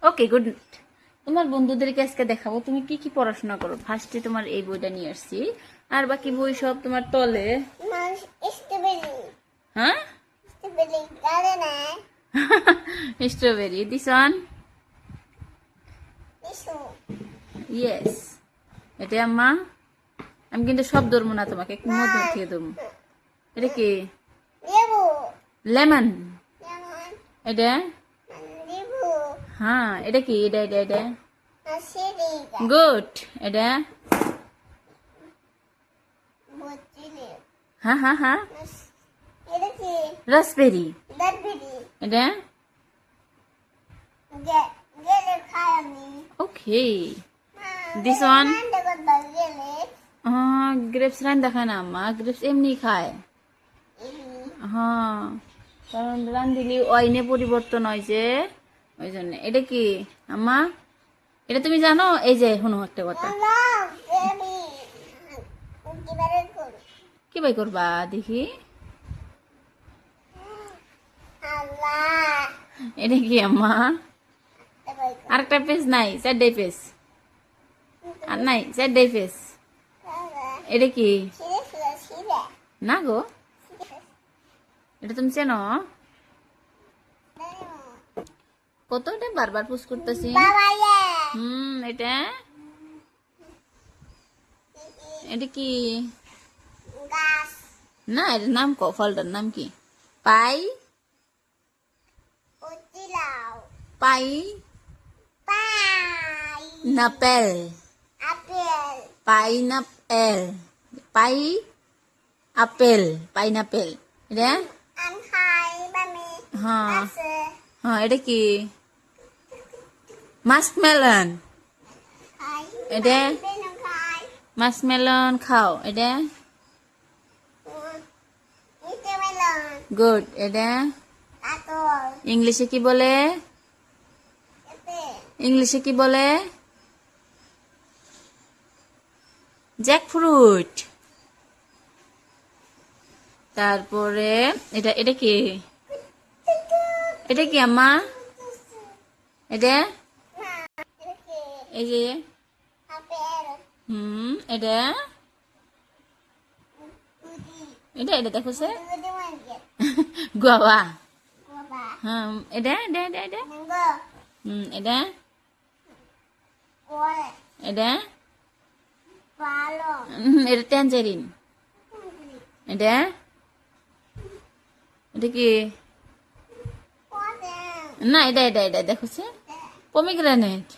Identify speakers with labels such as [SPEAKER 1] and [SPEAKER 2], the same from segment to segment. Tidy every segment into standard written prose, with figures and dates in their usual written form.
[SPEAKER 1] Okay good. তোমার বন্ধুদেরকে আজকে দেখাবো তুমি কি কি পড়াশোনা করো। ফার্স্টে তোমার এই বইটা নিয়ে আসছি, আর বাকি বই সব তোমার তলে। হ্যাঁ, স্ট্রবেরি দিস ওয়ান। ইয়েস, এটা আম্মা। আমি কিন্তু সব ধরবো না, তোমাকে একটু মধ্যে থেকে দেবো। এটা কি? লেমন। এটা হ্যাঁ, এটা কি? এটা এটা এটা গুড। এটা হ্যাঁ হ্যাঁ হ্যাঁ, রাসবেরি। এটা ওকে। দিস ওয়ান গ্রেপস রান দেখায় না আম্মা, গ্রেপস এমনি খায়। হ্যাঁ, কারণ রান দিলি ওয়াইনে পরিবর্তন হয়েছে ওই জন্য। এটা কি আম্মা? এটা তুমি জানো? এই যে শুনো একটা কথা, কি বাই করবা দেখি। এটা কি আম্মা? আরেকটা পেজ নাই, 4টাই পেজ। আর নাই, 4টাই পেজ। এটা কি না গো? এটা তুমি চেনো? কত এটা বারবার পুশ করতেছি। এটা এটা কি না? এটার নাম ক, ফলটার নাম কি? পাই পাই নাপেল। পাই না এল, পাই আপেল, পাইনাপেল। এটা হ্যাঁ হ্যাঁ, এটা কি? মাস্কমেলন। এটা মাস্কমেলন খাও। এটা গুড। এটা ইংলিশে কি বলে? ইংলিশে কি বলে? জ্যাকফ্রুট। তারপরে এটা এটা কি? এটা কি আম্মা? এটা এই যে এটা এটা এটা দেখো সে গুয়াভা। হ্যাঁ, এটা এটা এটা এটা এটা এটা এটা ট্যাঞ্জারিন। এটা এটা কি না? এটা এটা এটা দেখো সে পমিগ্রেনেট।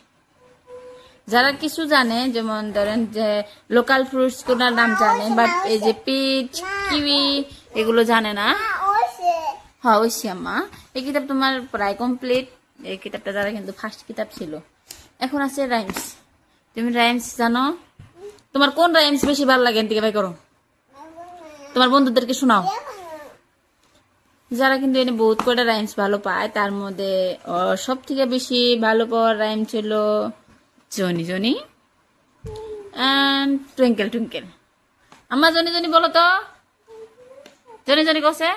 [SPEAKER 1] যারা কিছু জানে, যেমন ধরেন যে লোকাল ফ্রুটস কোনার নাম জানে, বাট এই যে পিচ, কিউই এগুলো জানে না। হ্যাঁ অবশ্যই আম্মা, এই কিতাব তোমার প্রায় কমপ্লিট। এই কিতাবটা যারা কিন্তু ফার্স্ট কিতাব ছিল। এখন আছে রাইমস। তুমি রাইমস জানো? তোমার কোন রাইমস বেশি ভালো লাগে? এদিকে ভাই করো, তোমার বন্ধুদেরকে শোনাও। যারা কিন্তু এনে বহুত কয়টা রাইমস ভালো পায়, তার মধ্যে সব থেকে বেশি ভালো পাওয়ার রাইম ছিল Johnny Johnny and twinkle twinkle. আমার জনি জনি বলো তো, জনি জনি কছে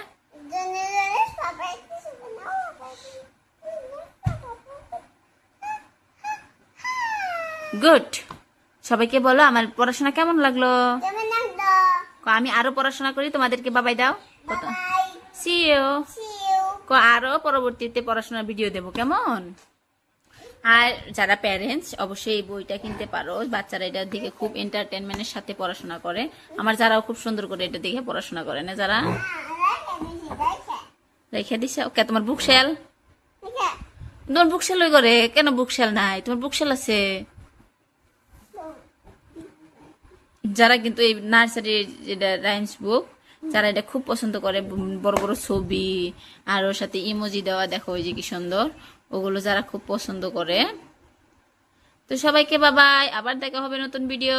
[SPEAKER 1] গুড। সবাইকে বলো আমার পড়াশোনা কেমন লাগলো। আমি আরো পড়াশোনা করি, তোমাদেরকে বাবাই দাও। কত সি ইউ। আরো পরবর্তীতে পড়াশোনার ভিডিও দেবো কেমন। আর যারা প্যারেন্টস অবশ্যই এই বইটা কিনতে পারো। বাচ্চারা এটার দিকে খুব এন্টারটেনমেন্টের সাথে পড়াশোনা করে। আমার যারাও খুব সুন্দর করে এটা দেখে পড়াশোনা করে না। যারা রেখে দিছে ওকে। তোমার বুকশেল, তোমার বুকশেল ওই করে কেন? বুকশেল নাই, তোমার বুকশেল আছে। যারা কিন্তু এই নার্সারির যেটা রাইমস বুক, যারা এটা খুব পছন্দ করে, বড় বড় ছবি আর ওর সাথে ইমোজি দেওয়া, দেখো ওই যে কি সুন্দর, ওগুলো যারা খুব পছন্দ করে। তো সবাইকে বাবাই, আবার দেখা হবে নতুন ভিডিও।